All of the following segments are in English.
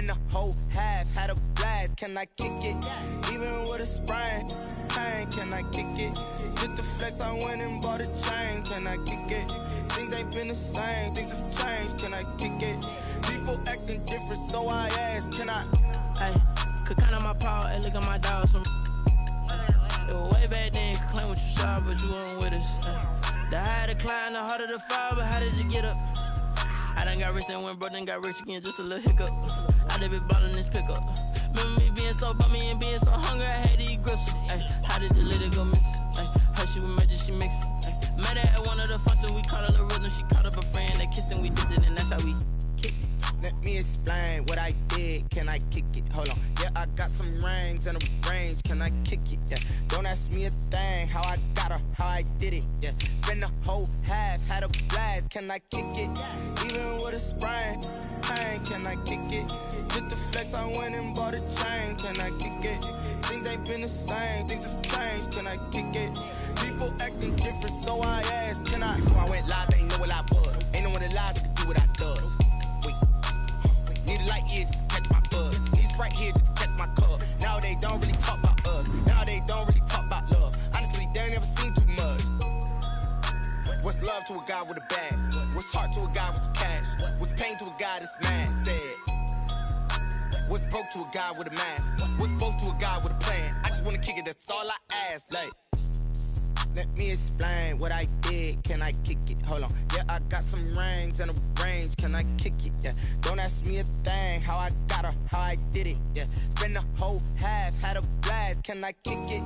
Spend the whole half, had a blast. Can I kick it? Even with a sprain, pain, can I kick it? Just the flex, I went and bought a chain. Can I kick it? Things ain't been the same, things have changed. Can I kick it? People acting different, so I ask, can I? Hey, could count on my power, hey, look at my dogs. It was way back then, you could claim what you saw, but you weren't with us. The higher the climb, the harder the fall, but how did you get up? I done got rich and went broke, then got rich again, just a little hiccup. I done been ballin' this pickup. Remember me being so bummy and being so hungry, I had to eat gristle. Ay, how did the lady go miss? Ay, how she was magic, she mixed. Met her at one of the functions, we caught a little rhythm, she caught up a friend, they kissed and we dipped it, and that's how we kicked. Let me explain what I did. Can I kick it? Hold on. Yeah, I got some rings and a range. Can I kick it? Yeah. Don't ask me a thing. How I got her, how I did it. Yeah. Spend the whole half, had a blast. Can I kick it? Even with a sprain, pain. Can I kick it? Just the flex, I went and bought a chain. Can I kick it? Things ain't been the same. Things have changed. Can I kick it? People acting different, so I asked, can I? Before I went live, they ain't know what I was. Ain't no one alive that could do what I does. Need a light year just to catch my buzz. Need Sprite here just to catch my cup. Now they don't really talk about us. Now they don't really talk about love. Honestly, they ain't never seen too much. What's love to a guy with a bag? What's heart to a guy with some cash? What's pain to a guy that's mad? Said. What's broke to a guy with a mask? What's both to a guy with a plan? I just wanna kick it, that's all I ask. Like, let me explain what I did. Can I kick it? Hold on. Yeah, I got some rings and a range. Can I kick it? Yeah. Don't ask me a thing. How I got her, how I did it. Yeah. Spend the whole half, had a blast. Can I kick it?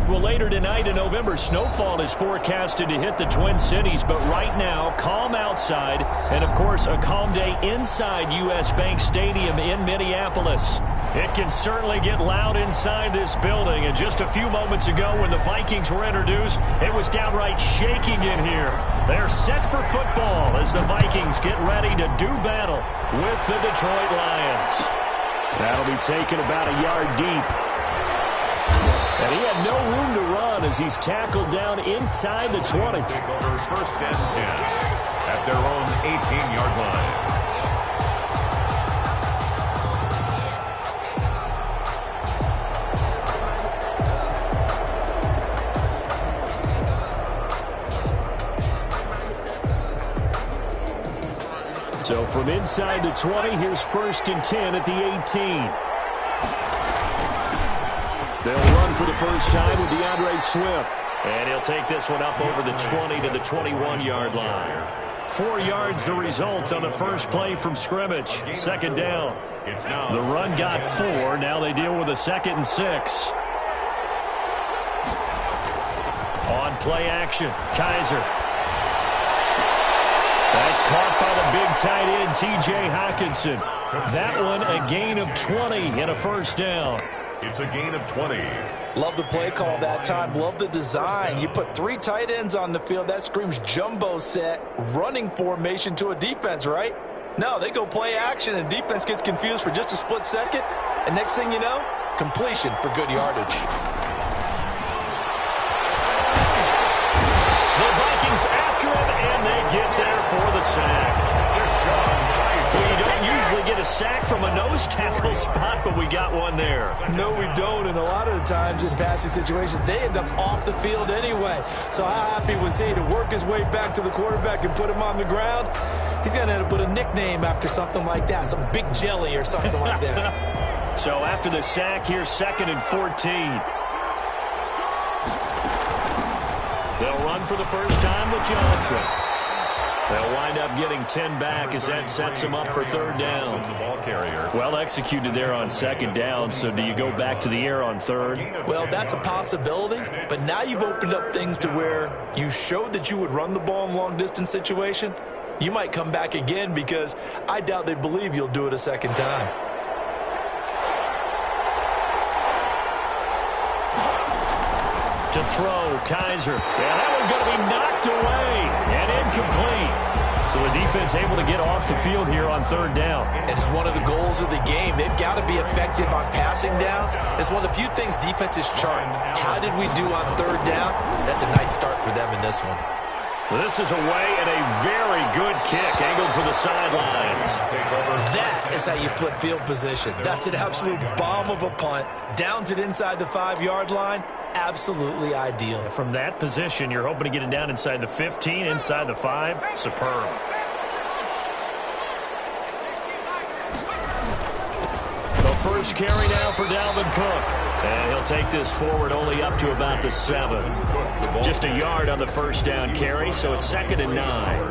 Well, later tonight in November, snowfall is forecasted to hit the Twin Cities, but right now, calm outside, and of course, a calm day inside U.S. Bank Stadium in Minneapolis. It can certainly get loud inside this building, and just a few moments ago when the Vikings were introduced, it was downright shaking in here. They're set for football as the Vikings get ready to do battle with the Detroit Lions. That'll be taken about a yard deep. And he had no room to run as he's tackled down inside the 20. Take over first and 10 at their own 18-yard line. So from inside the 20, here's first and 10 at the 18. They'll run for the first time with DeAndre Swift. And he'll take this one up over the 20 to the 21-yard line. 4 yards the result on the first play from scrimmage. Second down. The run got 4. Now they deal with a 2nd and 6. On play action, Kaiser. That's caught by the big tight end, T.J. Hockenson. That one a gain of 20 and a first down. It's a gain of 20. Love the play call that time. Love the design. You put 3 tight ends on the field. That screams jumbo set, running formation to a defense, right? No, they go play action, and defense gets confused for just a split second. And next thing you know, completion for good yardage. The Vikings after him, and they get there for the sack. Well, you don't usually get a sack from a nose tackle spot, but we got one there. No, we don't, and a lot of the times in passing situations, they end up off the field anyway. So how happy was he to work his way back to the quarterback and put him on the ground? He's going to end up with a nickname after something like that, some Big Jelly or something like that. So after the sack, here's 2nd and 14. They'll run for the first time with Johnson. They'll wind up getting 10 back as that sets them up for 3rd down. Well executed there on 2nd down, so do you go back to the air on 3rd? Well, that's a possibility, but now you've opened up things to where you showed that you would run the ball in long-distance situation. You might come back again because I doubt they believe you'll do it a 2nd time. To throw, Kaiser. Yeah, that one's going to be knocked away and incomplete. So the defense able to get off the field here on 3rd down. And it's one of the goals of the game. They've got to be effective on passing downs. It's one of the few things defenses chart. How did we do on 3rd down? That's a nice start for them in this one. This is away and a very good kick angled for the sidelines. That is how you flip field position. That's an absolute bomb of a punt. Downs it inside the 5-yard line. Absolutely ideal. From that position, you're hoping to get it down inside the 15, inside the 5. Superb. The first carry now for Dalvin Cook. And he'll take this forward only up to about the 7. Just a yard on the first down carry, so it's 2nd and 9.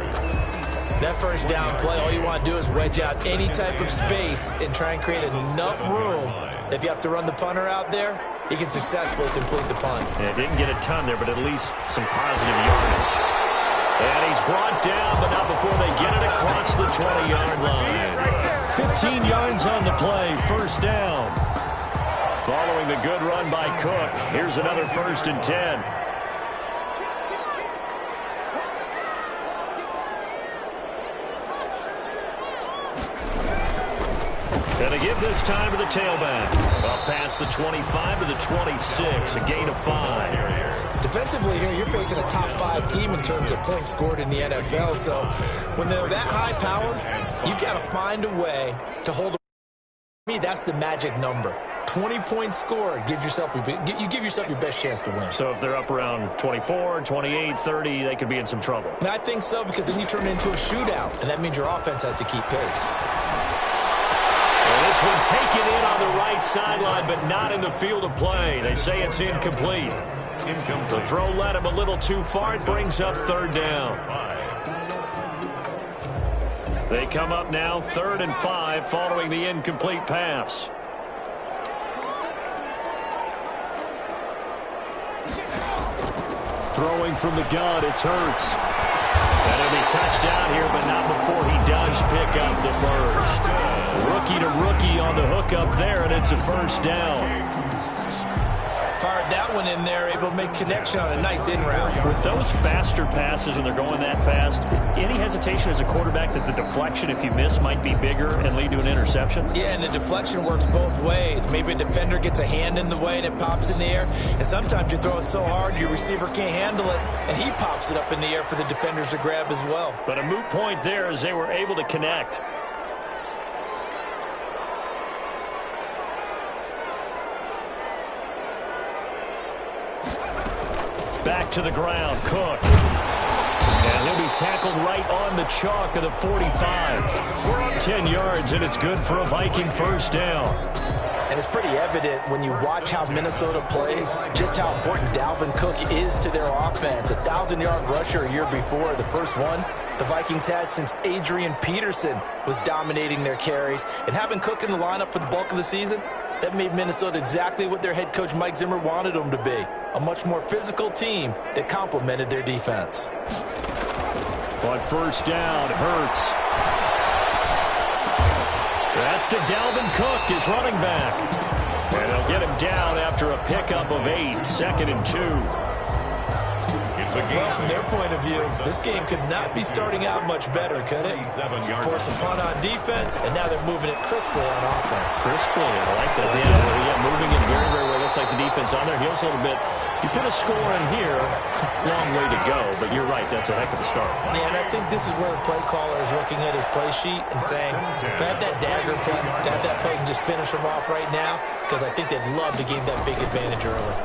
That first down play, all you want to do is wedge out any type of space and try and create enough room. If you have to run the punter out there, he can successfully complete the punt. Yeah, didn't get a ton there, but at least some positive yardage. And he's brought down, but not before they get it across the 20-yard line. 15 yards on the play, first down. Following the good run by Cook, here's another 1st and 10. And they give this time to the tailback. Up past the 25 to the 26, a gain of 5. Defensively here, you're facing a top 5 team in terms of points scored in the NFL. So when they're that high powered, you've got to find a way to hold them. To me, that's the magic number. 20 points scored, you give yourself your best chance to win. So if they're up around 24, 28, 30, they could be in some trouble. And I think so, because then you turn it into a shootout, and that means your offense has to keep pace. Well, this one taken in on the right sideline, but not in the field of play. They say it's incomplete. The throw led him a little too far. It brings up 3rd down. They come up now 3rd and 5 following the incomplete pass. Throwing from the gun, it's Hurts. And it'll be touchdown here, but not before he does pick up the first. Rookie to rookie on the hook up there, and it's a 1st down. Fired that one in there, able to make connection on a nice in route. With those faster passes and they're going that fast, any hesitation as a quarterback that the deflection, if you miss, might be bigger and lead to an interception? Yeah, and the deflection works both ways. Maybe a defender gets a hand in the way and it pops in the air. And sometimes you throw it so hard your receiver can't handle it, and he pops it up in the air for the defenders to grab as well. But a moot point there as they were able to connect. Back to the ground, Cook. And he'll be tackled right on the chalk of the 45. 10 yards, and it's good for a Viking 1st down. And it's pretty evident when you watch how Minnesota plays, just how important Dalvin Cook is to their offense. 1,000-yard rusher a year before, the first one the Vikings had since Adrian Peterson was dominating their carries. And having Cook in the lineup for the bulk of the season, that made Minnesota exactly what their head coach Mike Zimmer wanted them to be. A much more physical team that complemented their defense. On 1st down, Hurts. That's to Dalvin Cook, his running back. And they'll get him down after a pickup of 8, 2nd and 2. Well, from their point of view, this game could not be starting out much better, could it? Force a punt on defense, and now they're moving it crisply on offense. Crisply, I like that. Yeah, moving it very, very well. Looks like the defense on there heals a little bit. You put a score in here, long way to go, but you're right, that's a heck of a start. Yeah, and I think this is where the play caller is looking at his play sheet and saying, to have that dagger play, to have that play and just finish them off right now, because I think they'd love to gain that big advantage early.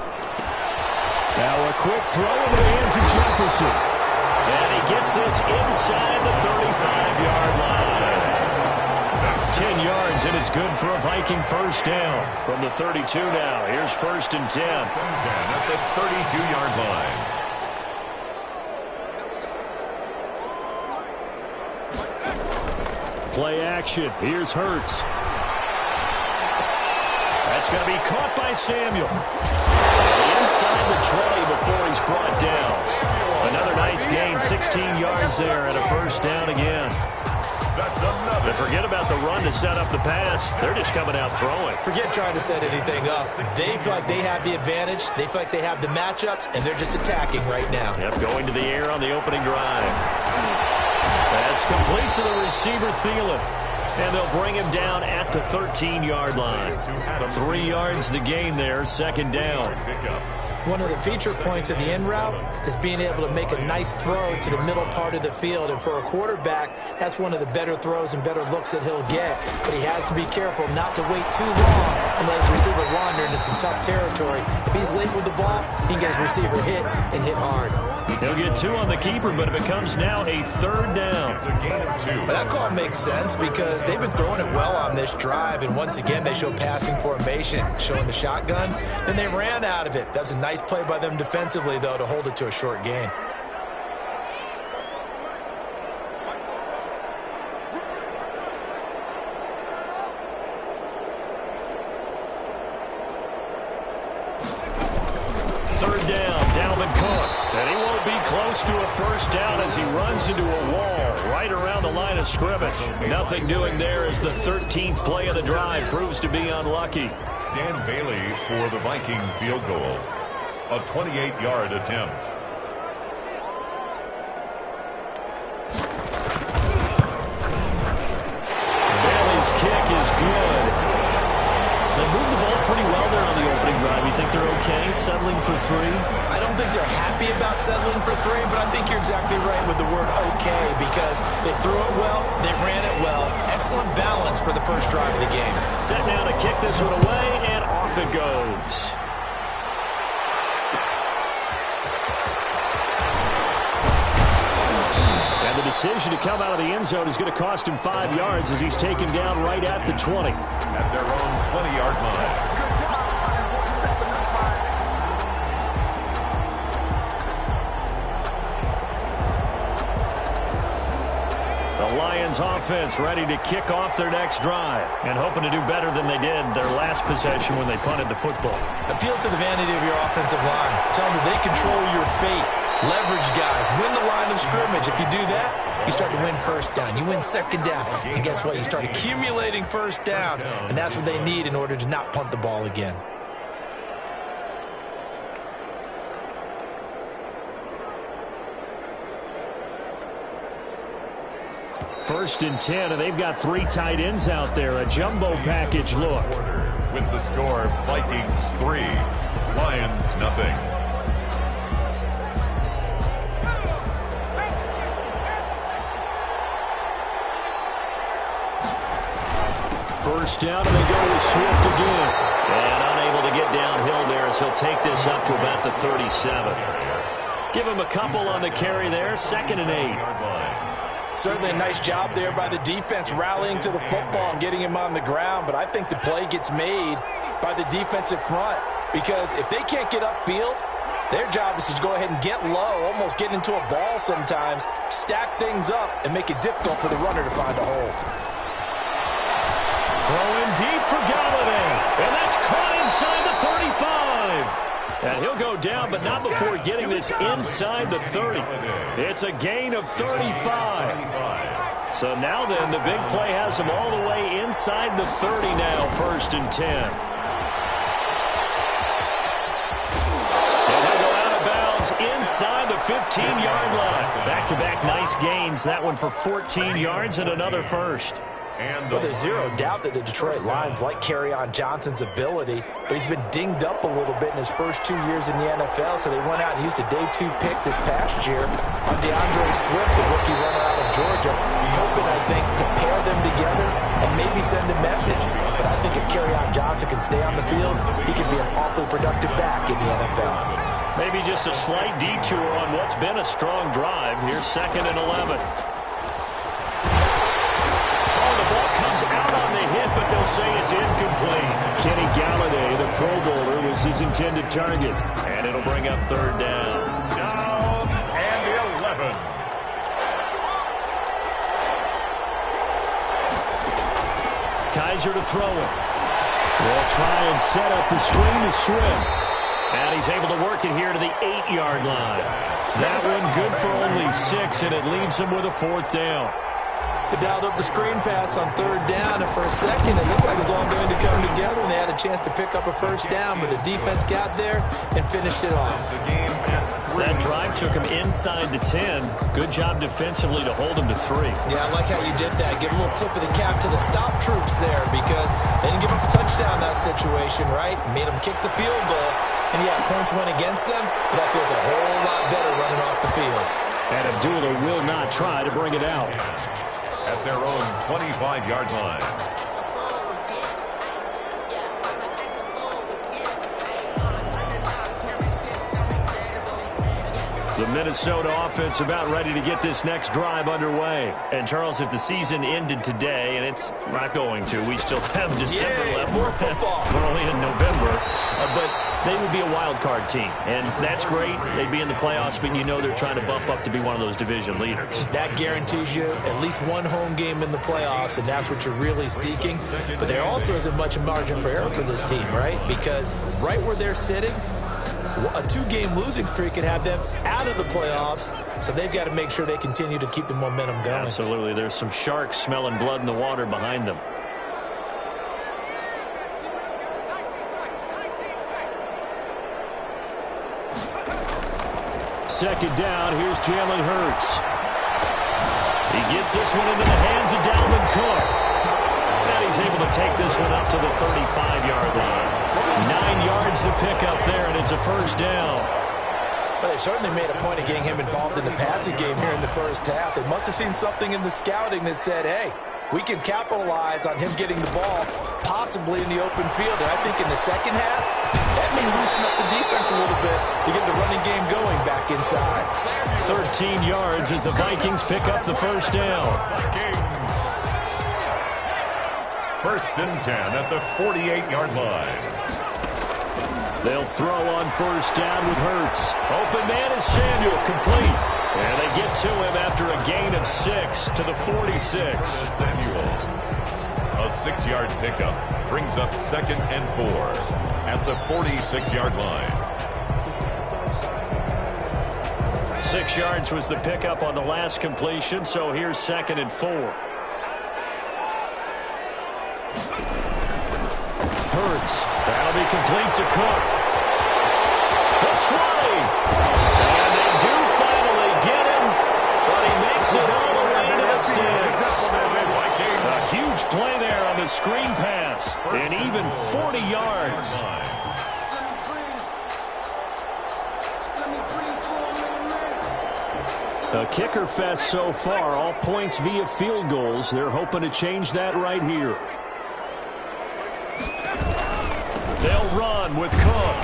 Now a quick throw into the hands of Jefferson. And he gets this inside the 35-yard line. 10 yards, and it's good for a Viking 1st down. From the 32 now, here's 1st and 10. At the 32-yard line. Play action. Here's Hurts. That's going to be caught by Samuel. Inside the 20 before he's brought down. Another nice gain, 16 yards there, and a 1st down again. But forget about the run to set up the pass. They're just coming out throwing. Forget trying to set anything up. They feel like they have the advantage. They feel like they have the matchups, and they're just attacking right now. Yep, going to the air on the opening drive. That's complete to the receiver, Thielen. And they'll bring him down at the 13-yard line. 3 yards the gain there, 2nd down. One of the feature points of the in route is being able to make a nice throw to the middle part of the field. And for a quarterback, that's one of the better throws and better looks that he'll get. But he has to be careful not to wait too long and let his receiver wander into some tough territory. If he's late with the ball, he can get his receiver hit and hit hard. He'll get 2 on the keeper, but it becomes now a 3rd down. It's a gain of 2. But that call makes sense because they've been throwing it well on this drive. And once again, they show passing formation, showing the shotgun. Then they ran out of it. That was a nice play by them defensively, though, to hold it to a short gain. And he won't be close to a first down as he runs into a wall right around the line of scrimmage. Nothing doing there as the 13th play of the drive proves to be unlucky. Dan Bailey for the Viking field goal. A 28-yard attempt. Bailey's kick is good. They moved the ball pretty well there on the opening drive. You think they're okay settling for 3? I don't think they're happy about settling for 3, but I think you're exactly right with the word okay because they threw it well, they ran it well. Excellent balance for the first drive of the game. Set now to kick this one away, and off it goes. And the decision to come out of the end zone is going to cost him 5 yards as he's taken down right at the 20. At their own 20-yard line. The Lions offense ready to kick off their next drive and hoping to do better than they did their last possession when they punted the football. Appeal to the vanity of your offensive line. Tell them that they control your fate. Leverage guys. Win the line of scrimmage. If you do that, you start to win first down. You win second down. And guess what? You start accumulating first downs. And that's what they need in order to not punt the ball again. First and 10, and they've got 3 tight ends out there. A jumbo package look. With the score, Vikings 3, Lions nothing. First down, and they go with Swift again. And unable to get downhill there as he'll take this up to about the 37. Give him a couple on the carry there. 2nd and 8. Certainly a nice job there by the defense rallying to the football and getting him on the ground, but I think the play gets made by the defensive front because if they can't get upfield, their job is to go ahead and get low, almost get into a ball sometimes, stack things up, and make it difficult for the runner to find a hole. Throwing deep for Galladay, and that's caught inside the 35. And he'll go down, but not before getting this inside the 30. It's a gain of 35. So now then, the big play has him all the way inside the 30 now, 1st and 10. And he'll go out of bounds inside the 15-yard line. Back-to-back nice gains. That one for 14 yards and another first. Well, there's zero doubt that the Detroit Lions like Kerryon Johnson's ability, but he's been dinged up a little bit in his first 2 years in the NFL, so they went out and used a day 2 pick this past year on DeAndre Swift, the rookie runner out of Georgia, hoping, I think, to pair them together and maybe send a message. But I think if Kerryon Johnson can stay on the field, he could be an awfully productive back in the NFL. Maybe just a slight detour on what's been a strong drive. Here's 2nd and 11. Out on the hit, but they'll say it's incomplete. Kenny Galladay, the Pro Bowler, was his intended target. And it'll bring up 3rd down. Down and 11. Kaiser to throw it. They'll try and set up the screen to Swift. And he's able to work it here to the 8-yard line. That one good for only 6, and it leaves him with a 4th down. They dialed up the screen pass on third down, and for a second, it looked like it was all going to come together, and they had a chance to pick up a first down, but the defense got there and finished it off. That drive took him inside the 10. Good job defensively to hold him to 3. Yeah, I like how you did that. Give a little tip of the cap to the stop troops there because they didn't give up a touchdown in that situation, right? Made them kick the field goal. And, yeah, points went against them, but that feels a whole lot better running off the field. And Abdullah will not try to bring it out. At their own 25-yard line. The Minnesota offense about ready to get this next drive underway. And, Charles, if the season ended today, and it's not going to, we still have December left. More football. We're only in November. But they would be a wild card team. And that's great. They'd be in the playoffs, but you know they're trying to bump up to be one of those division leaders. That guarantees you at least one home game in the playoffs, and that's what you're really seeking. But there also isn't much margin for error for this team, right? Because right where they're sitting, a 2-game losing streak could have them out of the playoffs, so they've got to make sure they continue to keep the momentum going. Absolutely. There's some sharks smelling blood in the water behind them. Second down, here's Jalen Hurts. He gets this one into the hands of Dalvin Cook. And he's able to take this one up to the 35-yard line. 9 yards to pick up there, and it's a first down. Well, they certainly made a point of getting him involved in the passing game here in the first half. They must have seen something in the scouting that said, hey, we can capitalize on him getting the ball, possibly in the open field. And I think in the second half, that may loosen up the defense a little bit to get the running game going back inside. 13 yards as the Vikings pick up the first down. First and 10 at the 48-yard line. They'll throw on first down with Hurts. Open man is Samuel, complete. And they get to him after a gain of 6 to the 46. Samuel. A 6-yard pickup brings up second and 4 at the 46-yard line. 6 yards was the pickup on the last completion, so here's second and 4. Hurts. That'll be complete to Cook. The try. And they do finally get him, but he makes it all the way to the 6. A huge play there on the screen pass, and even 40 yards. A kicker fest so far, all points via field goals. They're hoping to change that right here. They'll run with Cook.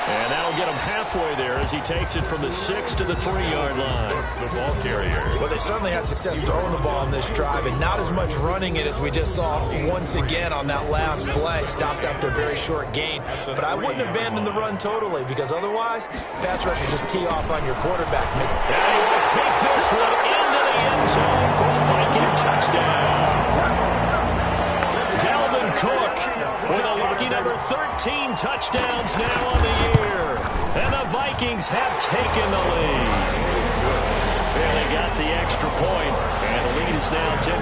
And that'll get him halfway there as he takes it from the 6 to the 3-yard line. The ball carrier. Well, they certainly had success throwing the ball on this drive, and not as much running it as we just saw once again on that last play. Stopped after a very short gain. But I wouldn't abandon the run totally, because otherwise, pass rushers just tee off on your quarterback. And he will take this one into the end zone for a Viking touchdown. Dalvin Cook with a lucky number 13 touchdowns now on the year. And the Vikings have taken the lead. And they got the extra point, and the lead is now 10-3.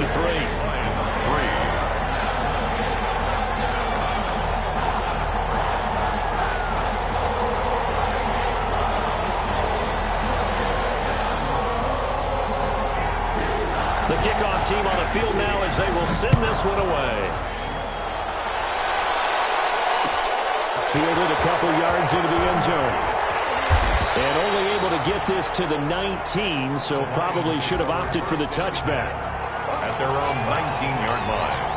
The kickoff team on the field now as they will send this one away. Fielded a couple yards into the end zone. And only able to get this to the 19, so probably should have opted for the touchback. At their own 19-yard line.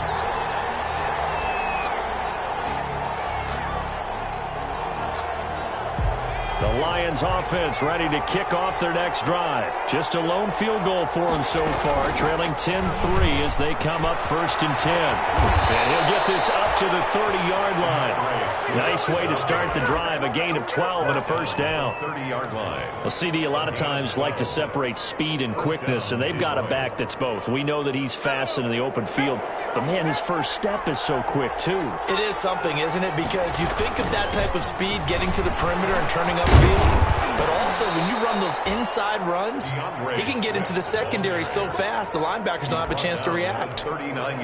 The Lions offense ready to kick off their next drive. Just a lone field goal for them so far, trailing 10-3 as they come up first and 10. And he'll get this up to the 30-yard line. Nice way to start the drive, a gain of 12 and a first down. 30-yard line. Well, CD a lot of times like to separate speed and quickness, and they've got a back that's both. We know that he's fast in the open field, but man, his first step is so quick too. It is something, isn't it? Because you think of that type of speed getting to the perimeter and turning upfield field. But also, when you run those inside runs, he can get into the secondary so fast, the linebackers don't have a chance to react.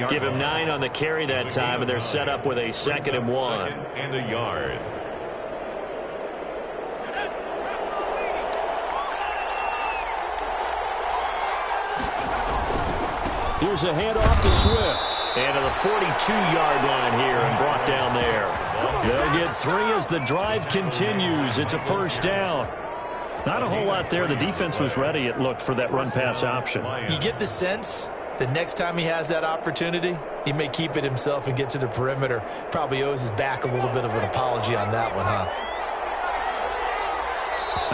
Give him 9 on the carry that time, and they're set up with a 2nd and 1. And a yard. Here's a handoff to Swift. And to the 42-yard line here and brought down there. They'll get 3 as the drive continues. It's a first down. Not a whole lot there. The defense was ready, it looked, for that run-pass option. You get the sense that next time he has that opportunity, he may keep it himself and get to the perimeter. Probably owes his back a little bit of an apology on that one, huh?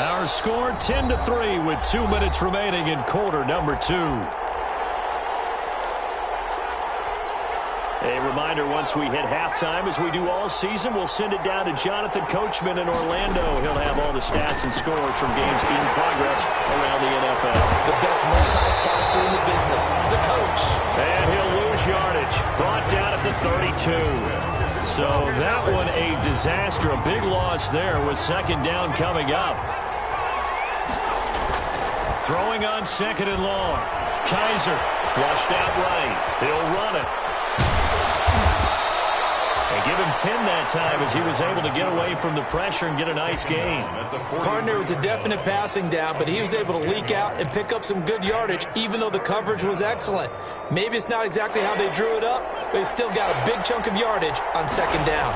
Our score 10-3 with 2 minutes remaining in quarter number 2. A reminder, once we hit halftime, as we do all season, we'll send it down to Jonathan Coachman in Orlando. He'll have all the stats and scores from games in progress around the NFL. The best multitasker in the business, the coach. And he'll lose yardage. Brought down at the 32. So that one a disaster. A big loss there with 2nd down coming up. Throwing on 2nd and long. Kaiser flushed out right. He'll run it. They give him 10 that time as he was able to get away from the pressure and get a nice gain. Partner was a definite passing down, but he was able to leak out and pick up some good yardage, even though the coverage was excellent. Maybe it's not exactly how they drew it up, but he still got a big chunk of yardage on 2nd down.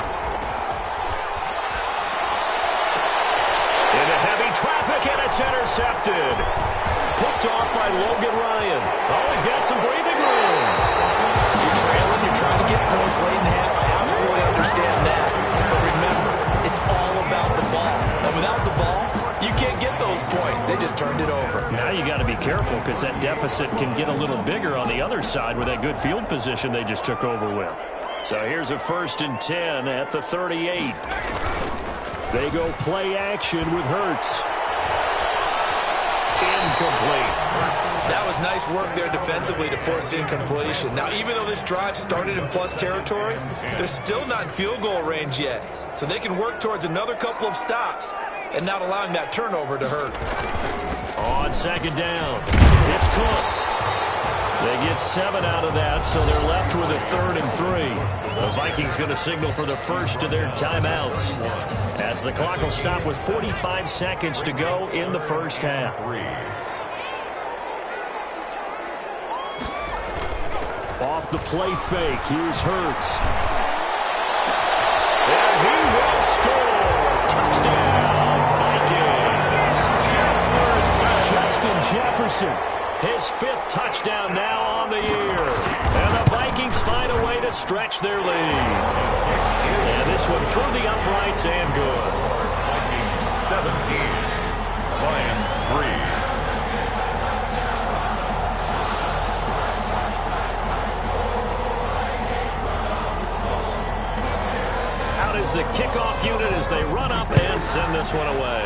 Into heavy traffic, and it's intercepted. Picked off by Logan Ryan. Oh, he's got some breathing room. You're trailing, you're trying to get points late in half. I absolutely understand that. But remember, it's all about the ball. And without the ball, you can't get those points. They just turned it over. Now you got to be careful because that deficit can get a little bigger on the other side with that good field position they just took over with. So here's a 1st and 10 at the 38. They go play action with Hurts. Incomplete. That was nice work there defensively to force the incompletion. Now, even though this drive started in plus territory, they're still not in field goal range yet. So they can work towards another couple of stops and not allowing that turnover to hurt. On 2nd down, it's Cook. They get 7 out of that, so they're left with a 3rd and 3. The Vikings going to signal for the first of their timeouts, as the clock will stop with 45 seconds to go in the first half. Off the play fake, here's Hurts. And he will score. Touchdown, Vikings. Justin Jefferson, his 5th touchdown now on the year. And the Vikings find a way to stretch their lead. And this one through the uprights and good. Vikings 17, Lions 3. Is the kickoff unit as they run up and send this one away.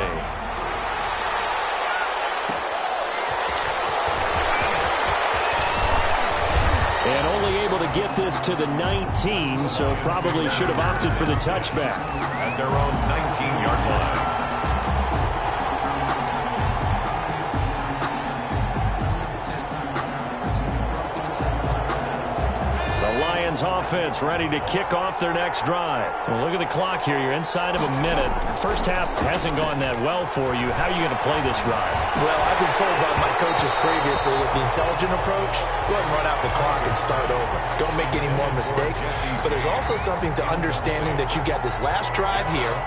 And only able to get this to the 19, so probably should have opted for the touchback. At their own 19-yard line. Offense ready to kick off their next drive. Well, look at the clock here. You're inside of a minute. First half hasn't gone that well for you. How are you going to play this drive? Well, I've been told by my coaches previously that the intelligent approach, go ahead and run out the clock and start over. Don't make any more mistakes. But there's also something to understanding that you got this last drive here.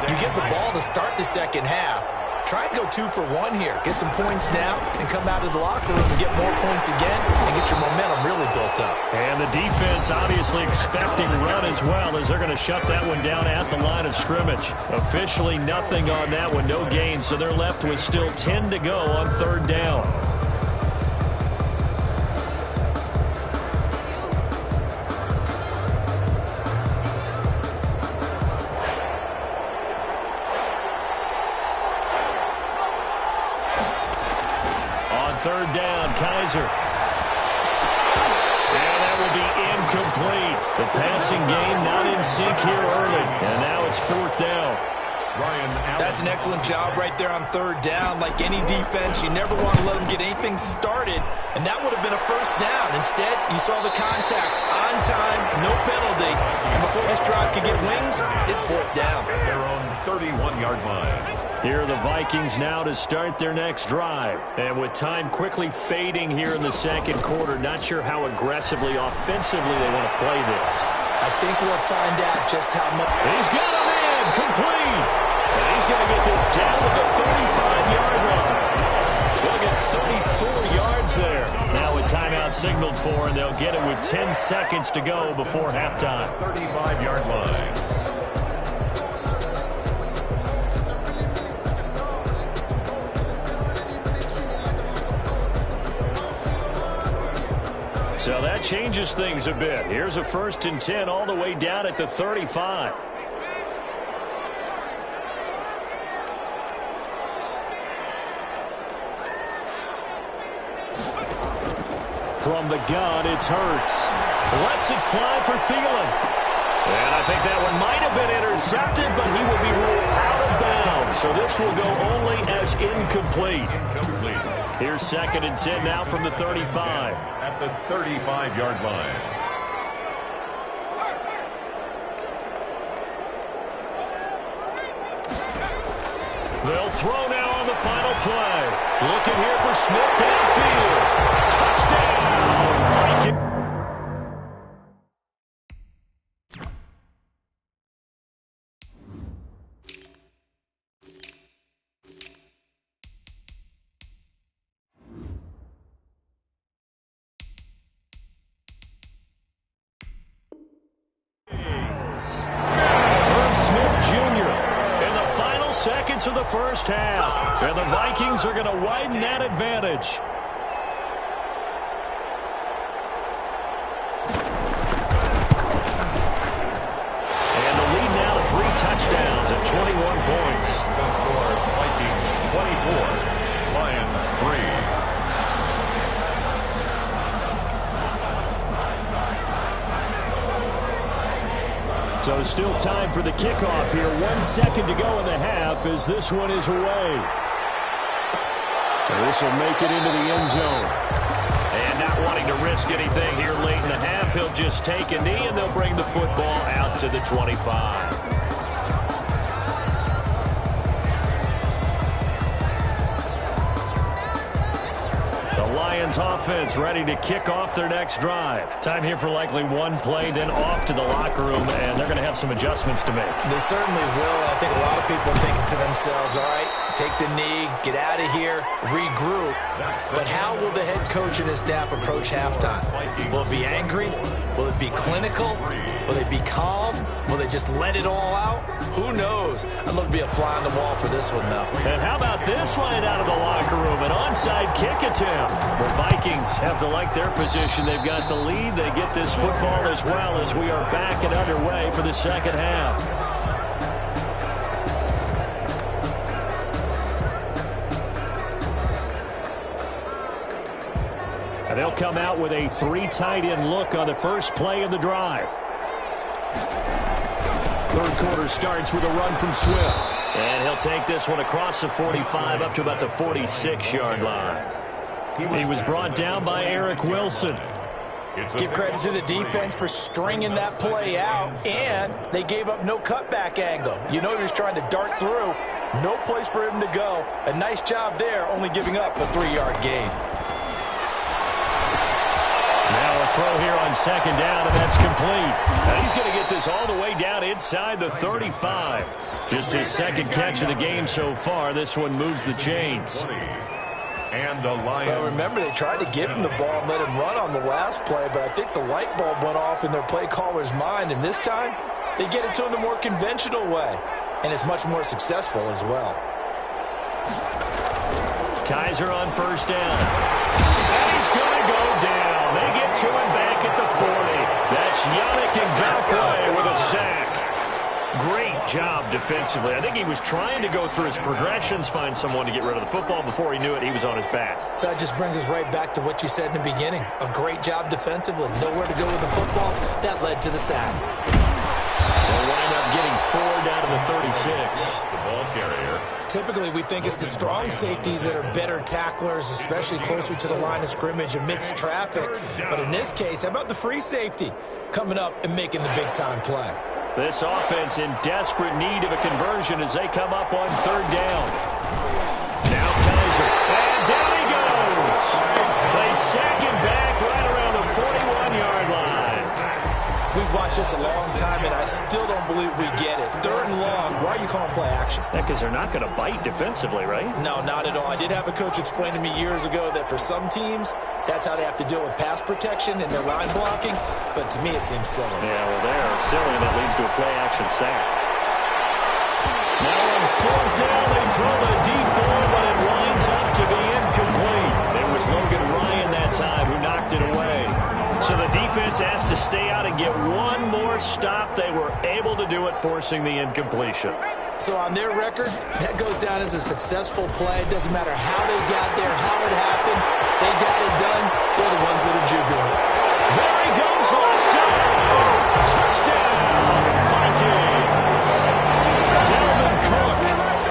You get the ball to start the second half. Try and go 2 for 1 here. Get some points now and come out of the locker room and get more points again and get your momentum really built up. And the defense obviously expecting run as well, as they're going to shut that one down at the line of scrimmage. Officially nothing on that one, no gain, so they're left with still 10 to go on 3rd down. Third down, Kaiser. And that will be incomplete. The passing game not in sync here early. And now it's 4th down. That's an excellent job right there on third down. Like any defense, you never want to let them get anything started, and that would have been a first down. Instead, you saw the contact on time, no penalty, and before this drive could get wings, it's fourth down. Their own 31-yard line. Here are the Vikings now to start their next drive. And with time quickly fading here in the second quarter, not sure how aggressively, offensively they want to play this. I think we'll find out just how much. He's got him in, complete. And he's going to get this down to the 35-yard line. Look at 34 yards there. Now a timeout signaled for, and they'll get it with 10 seconds to go before halftime. 35-yard line. So that changes things a bit. Here's a 1st and 10 all the way down at the 35. From the gun, it's Hurts. Lets it fly for Thielen. And I think that one might have been intercepted, but he will be ruled out of bounds. So this will go only as incomplete. Here's 2nd and 10 now from the 35. At the 35-yard line. They'll throw now on the final play. Looking here for Smith downfield. Touchdown! Vikings. Seconds of the first half, and the Vikings are going to widen that advantage. And the lead now to 3 touchdowns at 21 points. The score, Vikings 24, Lions 3. So still time for the kickoff here. 1 second to go in the half as this one is away. And this will make it into the end zone. And not wanting to risk anything here late in the half, he'll just take a knee and they'll bring the football out to the 25. Lions offense ready to kick off their next drive. Time here for likely one play, then off to the locker room, and they're going to have some adjustments to make. They certainly will, and I think a lot of people are thinking to themselves, all right, take the knee, get out of here, regroup. But how will the head coach and his staff approach halftime? Will it be angry? Will it be clinical? Will they be calm? Will they just let it all out? Who knows? I'd love to be a fly on the wall for this one, though. And how about this one out of the locker room? An onside kick attempt. The Vikings have to like their position. They've got the lead. They get this football as well as we are back and underway for the second half. And they'll come out with a 3 tight end look on the first play of the drive. Third quarter starts with a run from Swift. And he'll take this one across the 45 up to about the 46-yard line. He was brought down by Eric Wilson. Give credit to the defense for stringing that play out, and they gave up no cutback angle. You know he was trying to dart through. No place for him to go. A nice job there, only giving up a 3-yard gain. Now a throw here on second down, and that's complete. Now he's going to get this all the way down inside the 35. Just his second catch of the game so far. This one moves the chains. And the Lions. Well, remember, they tried to give him the ball and let him run on the last play, but I think the light bulb went off in their play caller's mind, and this time they get it to him the more conventional way, and it's much more successful as well. Kaiser on first down. And he's going to go down. They get to him back at the 40. That's Yannick Ngakoue with a sack. Great job defensively. I think he was trying to go through his progressions, find someone to get rid of the football. Before he knew it, he was on his back. So that just brings us right back to what you said in the beginning. A great job defensively. Nowhere to go with the football. That led to the sack. They'll wind up getting 4 down to the 36. ball carrier. Typically, we think it's the strong safeties that are better tacklers, especially closer to the line of scrimmage amidst traffic. But in this case, how about the free safety coming up and making the big-time play? This offense in desperate need of a conversion as they come up on third down. Now Kaiser, and down he goes. They sack him back right around the 41-yard line. We've watched this a long time, and I still don't believe we get it. Third and long, why are you calling play action? Yeah, because they're not going to bite defensively, right? No, not at all. I did have a coach explain to me years ago that for some teams, that's how they have to deal with pass protection and their line blocking. But to me, it seems silly. Yeah, well, they're silly, and that leads to a play-action sack. Now on fourth down, they throw a deep ball, but it winds up to be incomplete. It was Logan Ryan that time who knocked it away. So the defense has to stay out and get one more stop. They were able to do it, forcing the incompletion. So on their record, that goes down as a successful play. It doesn't matter how they got there, how it happened. They got it done. They're the ones that are jubilant. There he goes, left side. Touchdown, Vikings. Dalvin Cook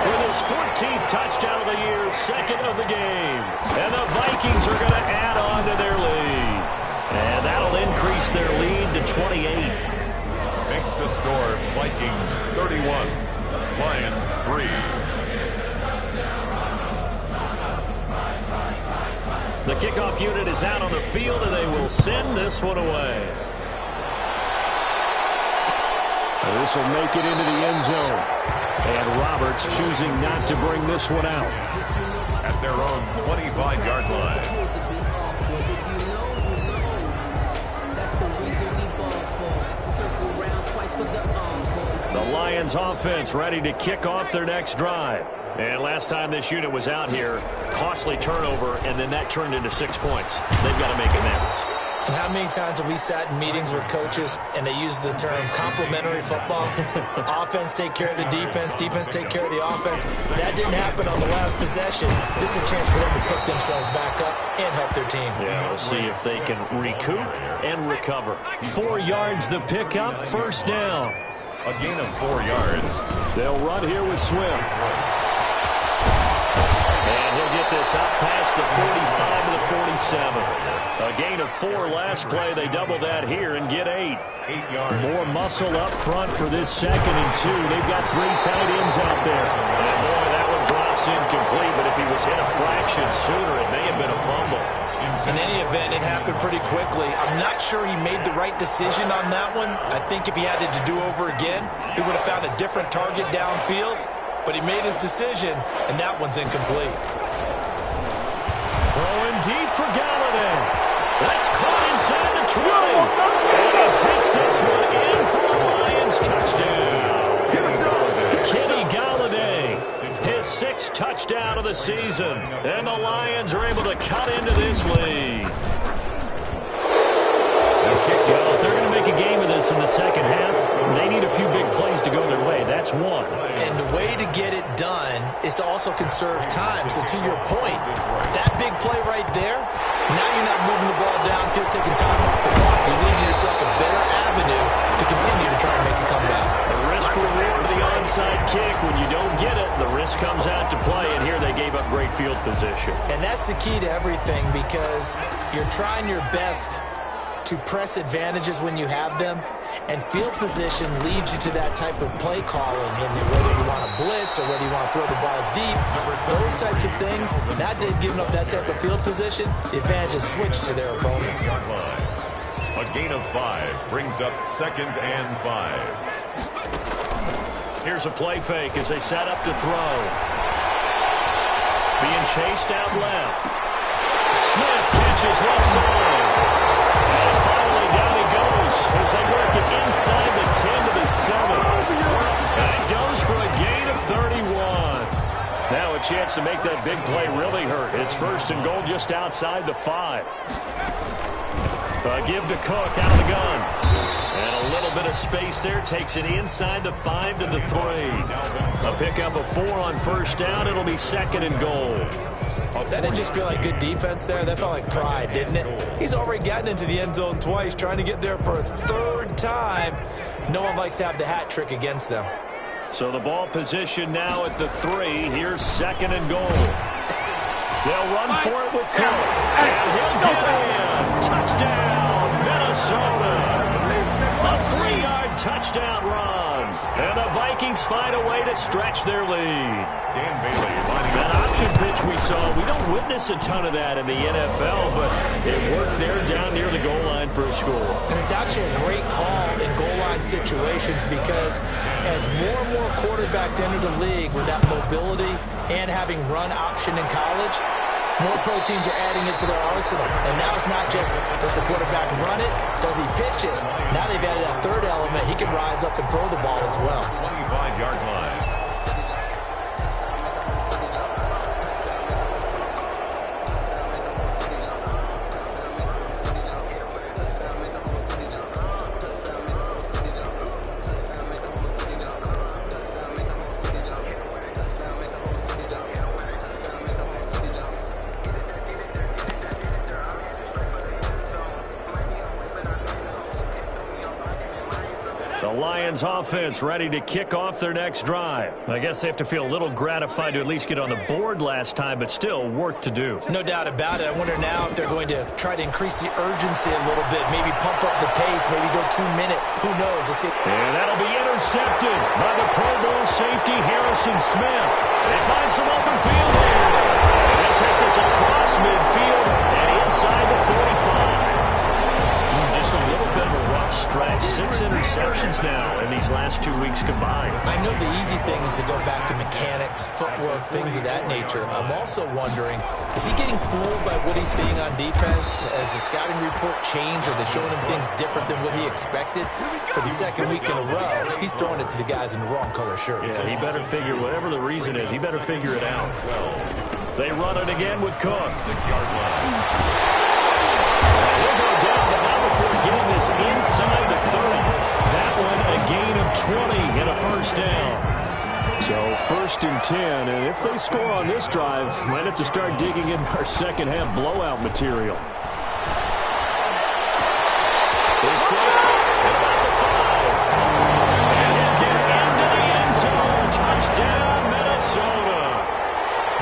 with his 14th touchdown of the year, second of the game. And the Vikings are going to add on to their lead. And that'll increase their lead to 28. Makes the score Vikings 31, Lions 3. The kickoff unit is out on the field, and they will send this one away. This will make it into the end zone. And Roberts choosing not to bring this one out. At their own 25-yard line. The Lions offense ready to kick off their next drive. And last time this unit was out here, costly turnover, and then that turned into 6 points. They've got to make amends. And how many times have we sat in meetings with coaches and they use the term complementary football? Offense take care of the defense, defense take care of the offense. That didn't happen on the last possession. This is a chance for them to pick themselves back up and help their team. Yeah, we'll see if they can recoup and recover. 4 yards the pickup, first down. A gain of 4 yards. They'll run here with Swift. And he'll get this out past the 45 to the 47. A gain of 4 last play. They double that here and get 8. 8 yards. More muscle up front for this 2nd and 2. They've got 3 tight ends out there. And boy, that one drops incomplete. But if he was hit a fraction sooner, it may have been a fumble. In any event, it happened pretty quickly. I'm not sure he made the right decision on that one. I think if he had it to do over again, he would have found a different target downfield. But he made his decision, and that one's incomplete. Throwing deep for Galladay. That's caught inside the 20. And he takes this one in for a Lions touchdown. Kenny Galladay, his 6th touchdown of the season. And the Lions are able to cut into this lead. Well, if they're going to make a game of this in the second half, they need a few big plays to go their way. That's one. And the way to get it done is to also conserve time. So to your point, that big play right there, now you're not moving the ball downfield, taking time off the clock. You're leaving yourself a better avenue to continue to try and make a comeback. The risk reward of the onside kick. When you don't get it, the risk comes out to play. And here they gave up great field position. And that's the key to everything, because you're trying your best to press advantages when you have them, and field position leads you to that type of play calling. And whether you want to blitz or whether you want to throw the ball deep, those types of things, now they've given up that type of field position, the advantage is switched to their opponent. A gain of 5 brings up 2nd and 5. Here's a play fake as they set up to throw. Being chased out left. Smith catches left side. And finally down he goes as they work it inside the 10 to the 7. And it goes for a gain of 31. Now a chance to make that big play really hurt. It's 1st and goal just outside the 5. Give to Cook out of the gun. And a little bit of space there. Takes it inside the 5 to the 3. A pickup of 4 on 1st down. It'll be 2nd and goal. That didn't just feel like good defense there. That felt like pride, didn't it? He's already gotten into the end zone twice, trying to get there for a 3rd time. No one likes to have the hat trick against them. So the ball position now at the 3. Here's 2nd and goal. They'll run for it with Cook. And he'll get in. Touchdown, Minnesota. A 3-yard touchdown run. And the Vikings find a way to stretch their lead. Dan Bailey lining That option pitch we saw, we don't witness a ton of that in the NFL, but it worked there down near the goal line for a score. And it's actually a great call in goal line situations because as more and more quarterbacks enter the league with that mobility and having run option in college, more pro teams are adding it to their arsenal. And now it's not just, does the quarterback run it? Does he pitch it? Now they've added that third element. He can rise up and throw the ball as well. 25-yard line. Lions offense ready to kick off their next drive. I guess they have to feel a little gratified to at least get on the board last time, but still work to do. No doubt about it. I wonder now if they're going to try to increase the urgency a little bit, maybe pump up the pace, maybe go 2-minute. Who knows? Let's see. And that'll be intercepted by the Pro Bowl safety Harrison Smith. They find some open field here. They'll take this across midfield and inside the 45. Just a little bit of a rough stretch. 6 interceptions now in these last 2 weeks combined. I know the easy thing is to go back to mechanics, footwork, things of that nature. I'm also wondering, is he getting fooled by what he's seeing on defense? Has the scouting report changed? Are they showing him things different than what he expected? For the second week in a row, he's throwing it to the guys in the wrong color shirts. Yeah, he better figure, whatever the reason is, he better figure it out. They run it again with Cook. 6-yard line. Getting this inside the 30. That one a gain of 20 and a first down. So 1st and 10, and if they score on this drive, might have to start digging in our second half blowout material. His throw at about the 5. And he'll get into the end zone. Touchdown, Minnesota.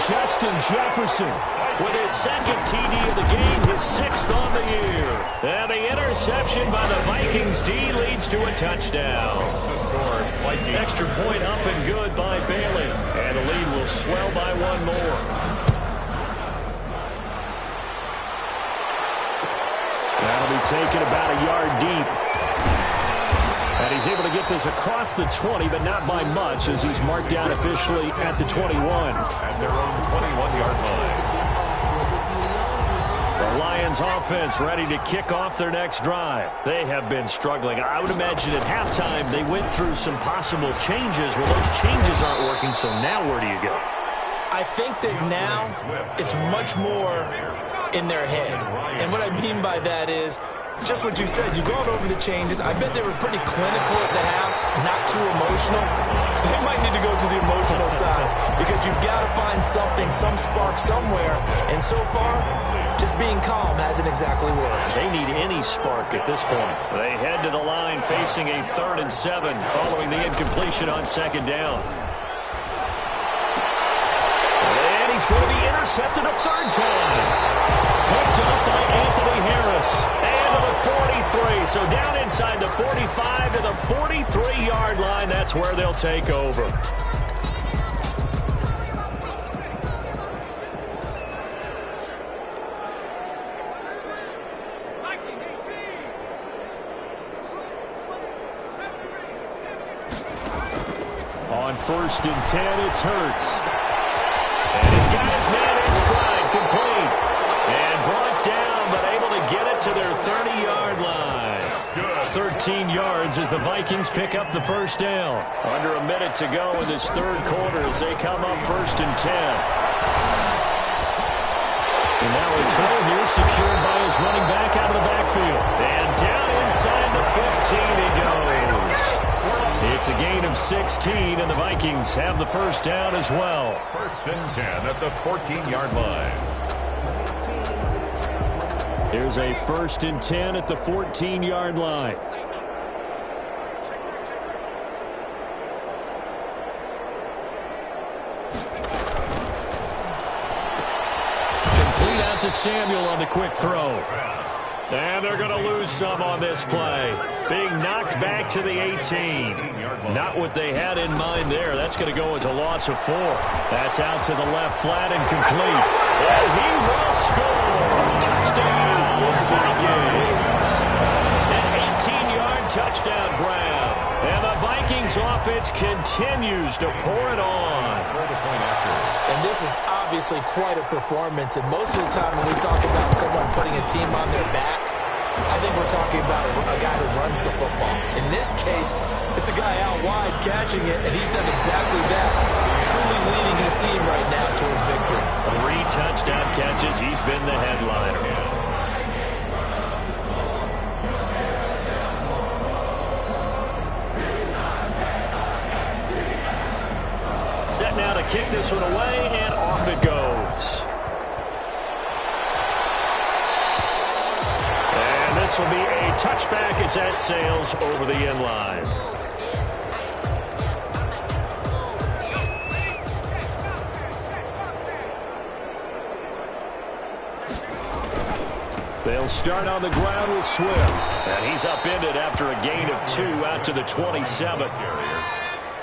Justin Jefferson with his 2nd TD of the game, his 6th on the year. And the interception by the Vikings D leads to a touchdown. Extra point up and good by Bailey. And the lead will swell by 1 more. That'll be taken about a yard deep. And he's able to get this across the 20, but not by much, as he's marked down officially at the 21. At their own 21-yard line. The Lions offense ready to kick off their next drive. They have been struggling. I would imagine at halftime they went through some possible changes. Well, those changes aren't working, so now where do you go? I think that now it's much more in their head. And what I mean by that is just what you said. You've gone over the changes. I bet they were pretty clinical at the half, not too emotional. They might need to go to the emotional side because you've got to find something, some spark somewhere. And so far, just being calm hasn't exactly worked. They need any spark at this point. They head to the line facing a 3rd and 7 following the incompletion on 2nd down. And he's going to be intercepted a 3rd time. Picked up by Anthony Harris. And to the 43. So down inside the 45 to the 43-yard line. That's where they'll take over. On 1st and 10, it's Hurts. And he's got his man in stride, complete. And brought down, but able to get it to their 30-yard line. 13 yards as the Vikings pick up the first down. Under a minute to go in this 3rd quarter as they come up 1st and 10. And now a throw here secured by his running back out of the backfield. And down inside the 15 he goes. It's a gain of 16, and the Vikings have the first down as well. 1st and 10 at the 14-yard line. Here's a 1st and 10 at the 14-yard line. to Samuel on the quick throw. And they're going to lose some on this play. Being knocked back to the 18. Not what they had in mind there. That's going to go as a loss of 4. That's out to the left, flat and complete. And he will score. Touchdown, Vikings. An 18-yard touchdown grab. And the Vikings offense continues to pour it on. And this is obviously quite a performance. And most of the time when we talk about someone putting a team on their back, I think we're talking about a guy who runs the football. In this case, it's a guy out wide catching it, and he's done exactly that, truly leading his team right now towards victory. 3 touchdown catches. He's been the headliner. Set now to kick this one away, and off it goes. And this will be a touchback as that sails over the end line. They'll start on the ground with Swift. And he's upended after a gain of 2 out to the 27.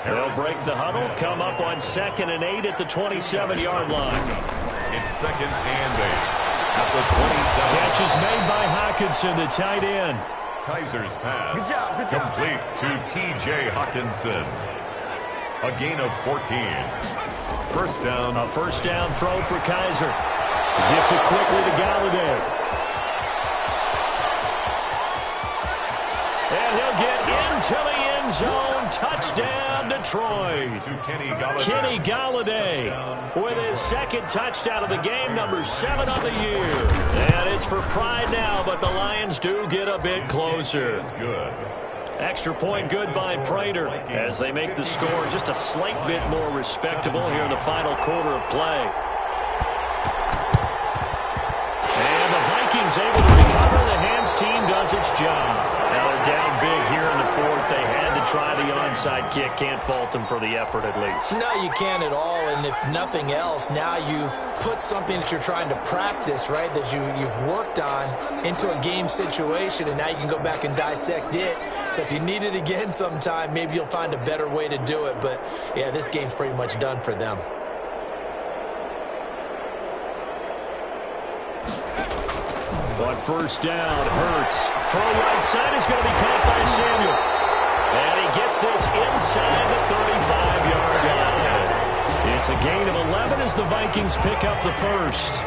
They'll break the huddle, come up on 2nd and 8 at the 27-yard line. It's 2nd and 8 at the 27. Catch is made by Hawkinson, the tight end. Kaiser's pass complete to T.J. Hawkinson. A gain of 14. First down. A first down throw for Kaiser. Gets it quickly to Galladay. And he'll get into the end zone. Touchdown, Detroit. To Kenny Galladay. Kenny Galladay with his 2nd touchdown of the game, number 7 on the year. And it's for pride now, but the Lions do get a bit closer. Good. Extra point good by Prater as they make the score just a slight bit more respectable here in the final quarter of play. And the Vikings able to recover. The hands team does its job. Now they're down big here in the 4th. They had to try the onside kick. Can't fault them for the effort at least. No, you can't at all. And if nothing else, now you've put something that you're trying to practice, right, that you've worked on into a game situation, and now you can go back and dissect it. So if you need it again sometime, maybe you'll find a better way to do it. But, yeah, this game's pretty much done for them. On first down, Hurts. Throw right side is going to be caught by Samuel. And he gets this inside the 35-yard line. It's a gain of 11 as the Vikings pick up the first.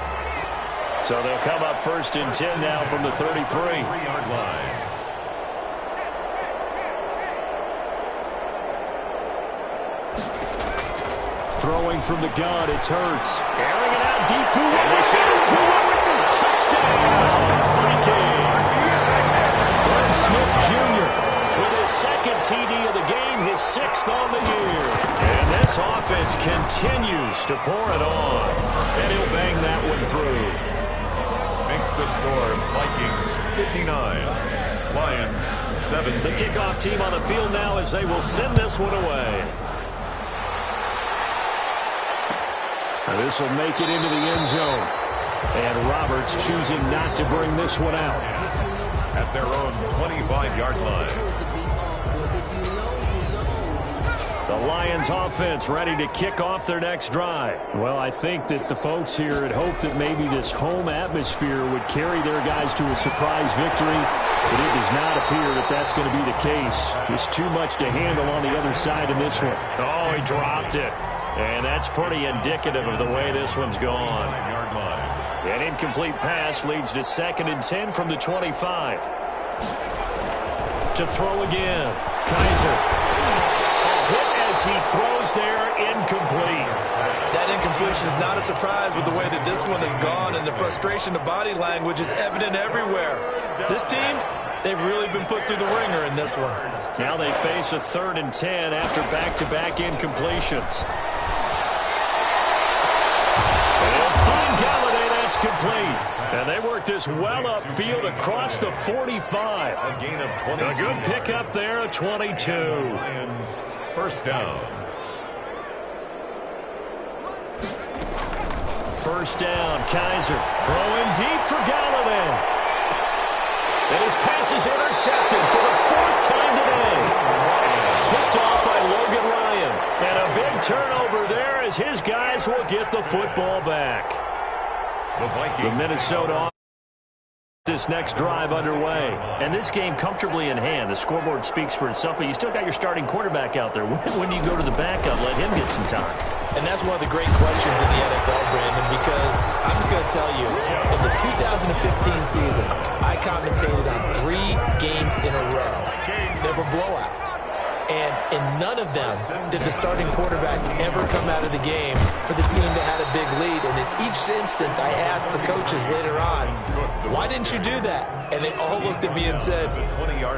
So they'll come up 1st and 10 now from the 33. 3-yard line. Throwing from the gun, it's Hurts. Airing it out deep through the receivers. Touchdown, Vikings. Brent Smith Jr. with his 2nd TD of the game, his 6th on the year. And this offense continues to pour it on. And he'll bang that one through. Makes the score Vikings 59. Lions 17. The kickoff team on the field now as they will send this one away. Now this will make it into the end zone. And Roberts choosing not to bring this one out. At their own 25-yard line. The Lions offense ready to kick off their next drive. Well, I think that the folks here had hoped that maybe this home atmosphere would carry their guys to a surprise victory, but it does not appear that that's going to be the case. There's too much to handle on the other side in this one. Oh, he dropped it. And that's pretty indicative of the way this one's gone. An incomplete pass leads to 2nd and 10 from the 25. To throw again. Kaiser. A hit as he throws there, incomplete. That incompletion is not a surprise with the way that this one has gone, and the frustration of body language is evident everywhere. This team, they've really been put through the ringer in this one. Now they face a 3rd and 10 after back-to-back incompletions. It's complete. And they work this well upfield across the 45. A gain of 22. A good pickup there, a 22. Lions first down. first down. Kaiser throwing deep for Galladay. And his pass is intercepted for the 4th time today. Picked off by Logan Ryan. And a big turnover there as his guys will get the football back. The Minnesota this next drive underway. And this game comfortably in hand. The scoreboard speaks for itself, but you still got your starting quarterback out there. When do you go to the backup? Let him get some time. And that's one of the great questions in the NFL, Brandon, because I'm just going to tell you, in the 2015 season, I commentated on 3 games in a row. They were blowouts. And in none of them did the starting quarterback ever come out of the game for the team that had a big lead. And in each instance, I asked the coaches later on, why didn't you do that? And they all looked at me and said,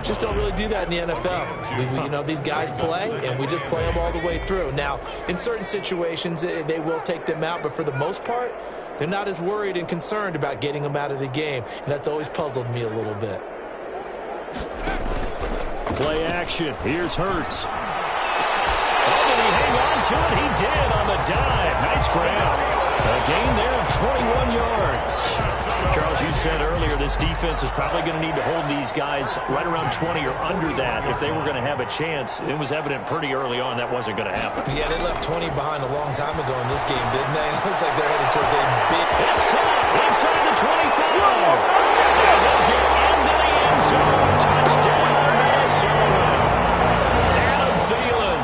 just don't really do that in the NFL. These guys play, and we just play them all the way through. Now, in certain situations, they will take them out, but for the most part, they're not as worried and concerned about getting them out of the game. And that's always puzzled me a little bit. Play action. Here's Hurts. Oh, did he hang on to it? He did on the dive. Nice grab. A gain there of 21 yards. Charles, you said earlier this defense is probably going to need to hold these guys right around 20 or under that if they were going to have a chance. It was evident pretty early on that wasn't going to happen. Yeah, they left 20 behind a long time ago in this game, didn't they? It looks like they're headed towards a big... It's caught inside the 25. And they'll get into the end zone. Touchdown. Adam Thielen,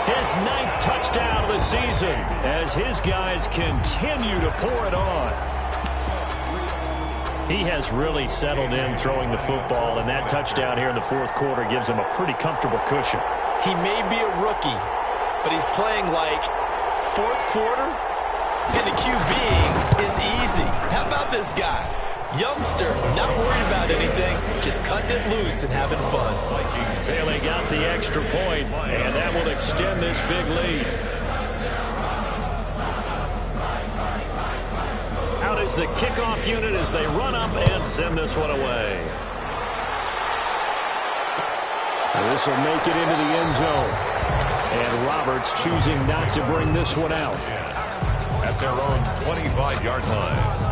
his 9th touchdown of the season as his guys continue to pour it on. He has really settled in throwing the football, and that touchdown here in the 4th quarter gives him a pretty comfortable cushion. He may be a rookie, but he's playing like 4th quarter, and the QBing is easy. How about this guy? Youngster, not worried about anything, just cutting it loose and having fun. Bailey got the extra point, and that will extend this big lead. Out is the kickoff unit as they run up and send this one away. This will make it into the end zone. And Roberts choosing not to bring this one out. At their own 25-yard line.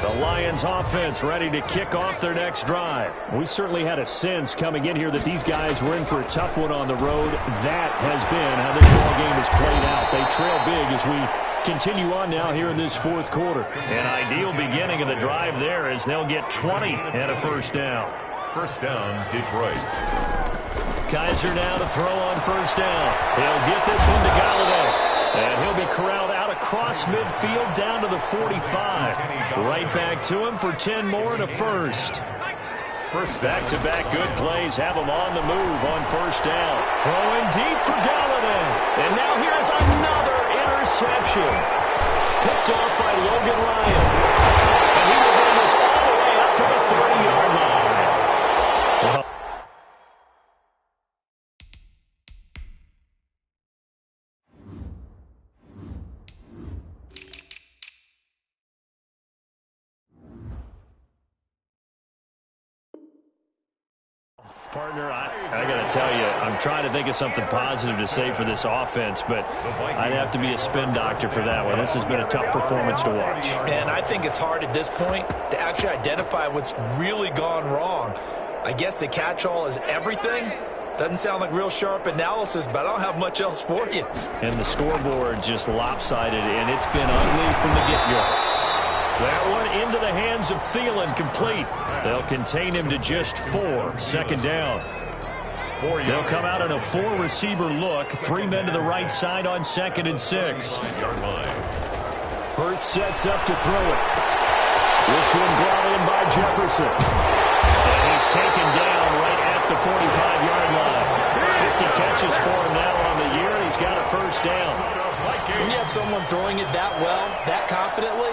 The Lions offense ready to kick off their next drive. We certainly had a sense coming in here that these guys were in for a tough one on the road. That has been how this ball game has played out. They trail big as we continue on now here in this 4th quarter. An ideal beginning of the drive there as they'll get 20 and a first down. First down, Detroit. Kaiser now to throw on first down. He'll get this one to Galladay. And he'll be corralled out across midfield down to the 45. Right back to him for 10 more and a first. Back-to-back good plays have him on the move on first down. Throwing deep for Galladay. And now here's another interception. Picked off by Logan Ryan. And he will bring this all the way up to the 30-yard line. Partner, I got to tell you, I'm trying to think of something positive to say for this offense, but I'd have to be a spin doctor for that one. This has been a tough performance to watch. And I think it's hard at this point to actually identify what's really gone wrong. I guess the catch-all is everything. Doesn't sound like real sharp analysis, but I don't have much else for you. And the scoreboard just lopsided, and it's been ugly from the get-go. That one into the hands of Thielen, complete. They'll contain him to just 4. Second down. They'll come out in a 4-receiver look. 3 men to the right side on 2nd and 6. Hurts sets up to throw it. This one brought in by Jefferson. And he's taken down right at the 45-yard line. 50 catches for him now on the year, and he's got a first down. When you have someone throwing it that well, that confidently,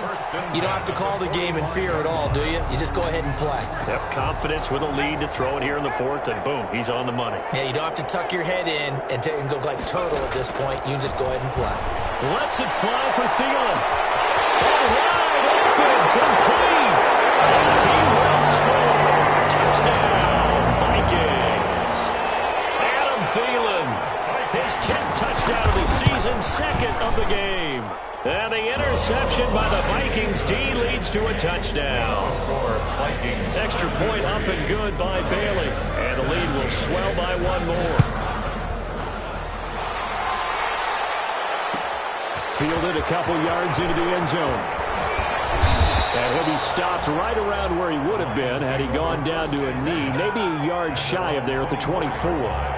you don't have to call the game in fear at all, do you? You just go ahead and play. Yep, confidence with a lead to throw it here in the 4th, and boom, he's on the money. Yeah, you don't have to tuck your head in and go like turtle at this point. You can just go ahead and play. Lets it fly for Thielen. All wide open, complete. And he will score. Touchdown, Vikings. Adam Thielen, his 10th touchdown of the season, 2nd of the game. And the interception by the Vikings D leads to a touchdown. Extra point up and good by Bailey. And the lead will swell by one more. Fielded a couple yards into the end zone. And he'll be stopped right around where he would have been had he gone down to a knee, maybe a yard shy of there at the 24.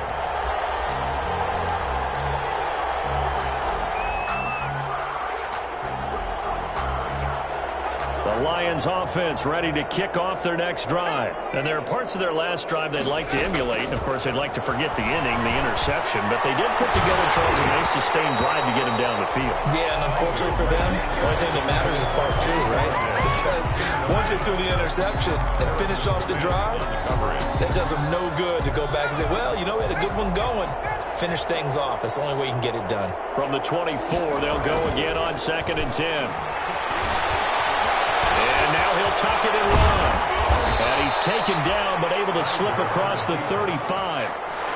Lions offense ready to kick off their next drive. And there are parts of their last drive they'd like to emulate. And, of course, they'd like to forget the inning, the interception. But they did put together, Charles, a nice sustained drive to get him down the field. Yeah, and unfortunately for them, the only thing that matters is part two, right? Because once they threw the interception and finished off the drive, that does them no good to go back and say, well, you know, we had a good one going. Finish things off. That's the only way you can get it done. From the 24, they'll go again on 2nd and 10. He'll tuck it and run. And he's taken down but able to slip across the 35.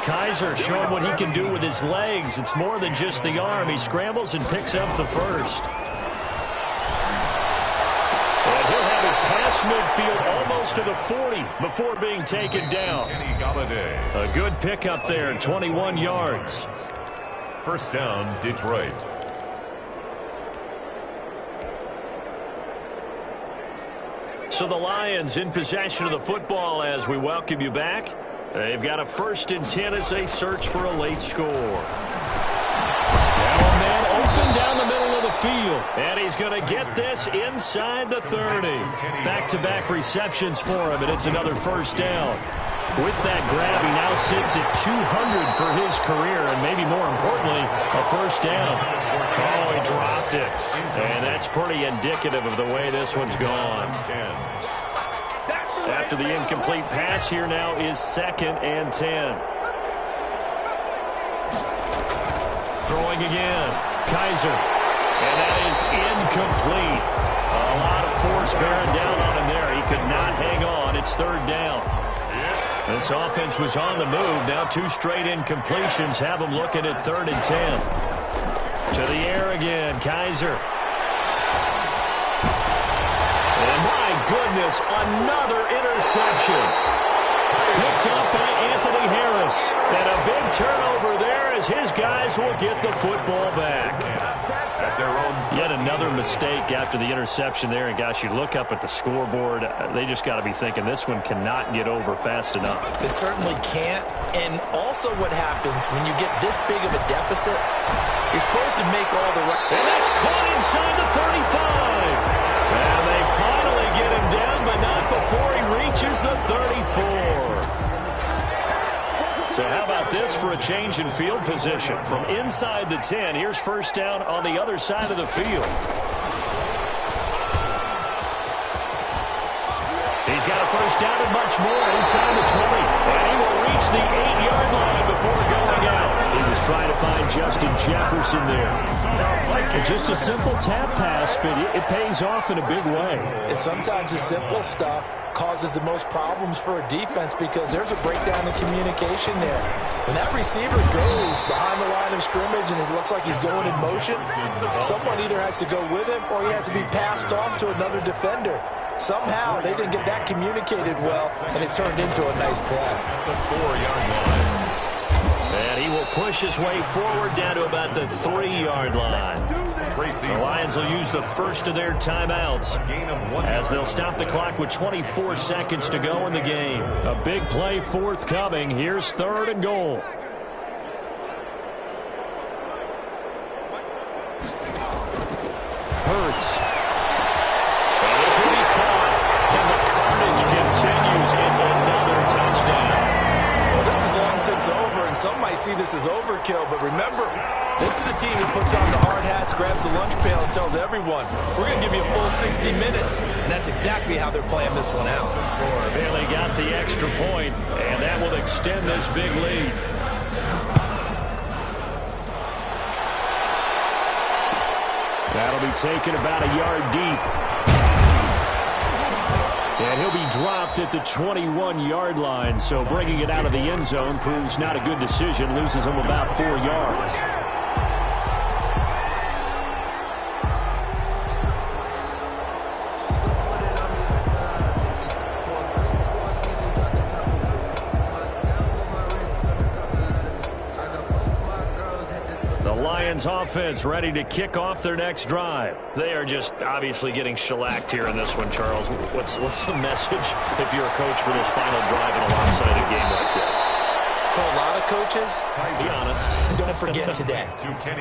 Kaiser showing what he can do with his legs. It's more than just the arm. He scrambles and picks up the first. And he'll have it past midfield almost to the 40 before being taken down. A good pickup there, 21 yards. First down, Detroit. So the Lions in possession of the football as we welcome you back. They've got a 1st and 10 as they search for a late score. Now a man open down the middle of the field. And he's going to get this inside the 30. Back-to-back receptions for him, and it's another first down. With that grab, he now sits at 200 for his career, and maybe more importantly, a first down. Oh, he dropped it. And that's pretty indicative of the way this one's gone. After the incomplete pass, here now is 2nd and 10. Throwing again. Kaiser. And that is incomplete. A lot of force bearing down on him there. He could not hang on. It's 3rd down. This offense was on the move. Now 2 straight incompletions have them looking at 3rd and 10. To the air again. Kaiser. And my goodness, another interception. Picked up by Anthony Harris. And a big turnover there as his guys will get the football back. Yet another mistake after the interception there. And, gosh, you look up at the scoreboard. They just got to be thinking this one cannot get over fast enough. It certainly can't. And also what happens when you get this big of a deficit, you're supposed to make all the right. And that's caught inside the 35. And they finally get him down, but not before he reaches the 34. So how about this for a change in field position? From inside the 10, here's first down on the other side of the field. He's got a first down and much more inside the 20. And he will reach the 8-yard line before going out. He was trying to find Justin Jefferson there. And just a simple tap pass, but it pays off in a big way. And sometimes the simple stuff causes the most problems for a defense because there's a breakdown in communication there. When that receiver goes behind the line of scrimmage and it looks like he's going in motion, someone either has to go with him or he has to be passed off to another defender. Somehow they didn't get that communicated well, and it turned into a nice play. The 4-yard line. And he will push his way forward down to about the 3-yard line. The Lions will use the first of their timeouts as they'll stop the clock with 24 seconds to go in the game. A big play forthcoming. Here's 3rd and goal. Hurts. And this will be caught. And the carnage continues. It's another touchdown. Well, this is long since over, and some might see this as overkill, but remember, this is a team that puts on the hard hats, grabs the lunch pail, and tells everyone, we're going to give you a full 60 minutes, and that's exactly how they're playing this one out. Bailey got the extra point, and that will extend this big lead. That'll be taken about a yard deep. And he'll be dropped at the 21-yard line, so bringing it out of the end zone proves not a good decision, loses him about 4 yards. Lions offense ready to kick off their next drive. They are just obviously getting shellacked here in this one, Charles. What's the message if you're a coach for this final drive in a lopsided game like this? For a lot of coaches, be honest. Don't forget today.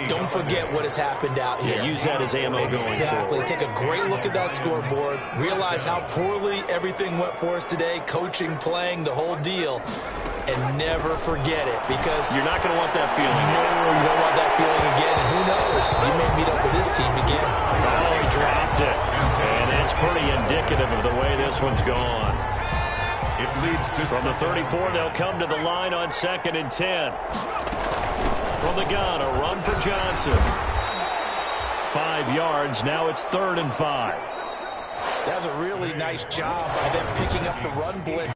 Don't forget what has happened out here. Yeah, use that as ammo going forward. Exactly. Take a great look at that scoreboard. Realize how poorly everything went for us today. Coaching, playing, the whole deal. And never forget it, because you're not going to want that feeling. No, you don't want that feeling again. And who knows? He may meet up with this team again. Oh, he dropped it. And it's pretty indicative of the way this one's gone. It leads to from the 34, they'll come to the line on 2nd and 10. From the gun, a run for Johnson. 5 yards. Now it's 3rd and 5. That was a really nice job by them picking up the run blitz